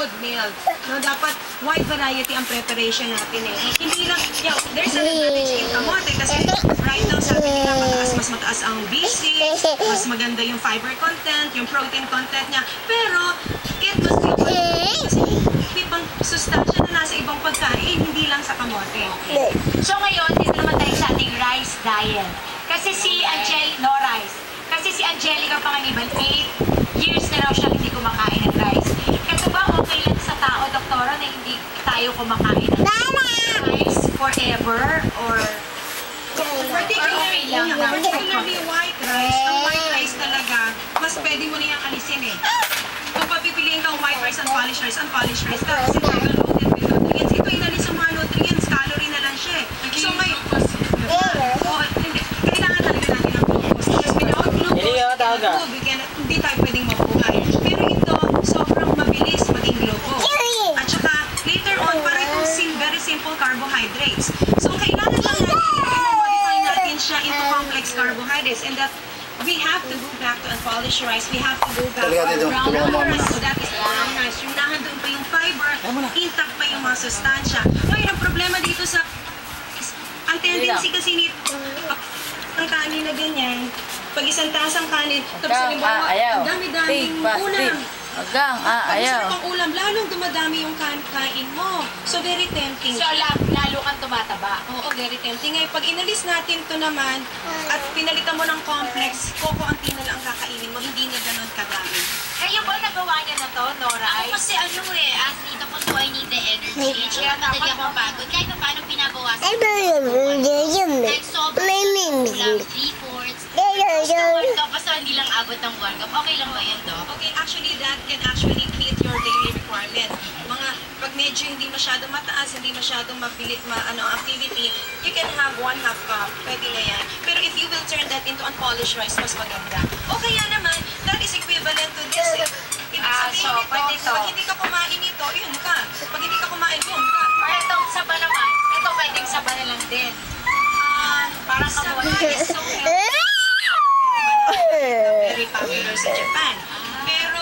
good milk. No, dapat wide variety ang preparation natin eh. Hindi lang, there's an advantage in kamote kasi right now sabi nila mas mataas ang BC, mas maganda yung fiber content, yung protein content niya. Pero, it must be kasi ibang sustansya na nasa ibang pagkain, hindi lang sa kamote. Okay. So ngayon, dito naman tayo sa ating rice diet. Kasi si Angelica Panganiban, 8 years na raw siya hindi kumakain ng rice. Ito ba okay lang sa tao, doktora, na hindi tayo kumakain ng rice forever? Or particularly white rice. Ang white rice talaga, mas pwede mo na yung alisin eh. Kung papipiliin kang white rice, unpolished rice ka. Kasi loaded with nutrients. Ito inalis yung mga nutrients, calorie na lang siya eh. So may... hindi. Kailangan talaga natin ng glucose. Because without glucose, hindi tayo pwedeng mabuhay. Pero ito, sobrang mabilis maging glucose. At saka, later on, para itong very simple carbohydrates. So, kailangan lang natin siya into complex carbohydrates, and that we have to go back to unpolished rice. We have to go back to brown rice. So that is brown rice. Yung nandun pa yung fiber, intact pa yung mga sustansya. Ngayon, ang problema dito sa ang tendency kasi nito ang kanin na ganyan, pag isang tasang kanin, tapos halimbawa, ang dami-daming ulam. Pag isa pang ulam, lalong dumadami yung kain mo. So, very tempting. so lalo kang tumataba? Oo, very tempting. Ngayon, pag inalis natin to naman, at pinalitan mo ng complex, konti na lang ang kakainin mo, hindi na ganun kadami. Kayo ba nagawa niya na to, Nora? Ako kasi athlete ako, so I need the energy. Kaya madali ako pagod. Kahit na paano pinabawasan ko. Like sobrang ulam, 3/4. Tapos na World Cup, basta hindi lang abot ng World Cup. Okay lang ba yun, Doc? Okay, actually, that can actually meet your daily requirements. Pag medyo hindi masyadong mataas, hindi masyadong mapilit, activity, you can have 1/2 cup. Pwede na yan. Pero if you will turn that into unpolished rice, mas maganda. O kaya naman, that is equivalent to this. Ibig sabihin pwede nito, pag hindi ka kumain ito, yun ka. Pag hindi ka kumain, yun ka. Or itong saba naman, ito pwedeng saba na lang din. Parang kamuha is so very popular sa Japan. Pero,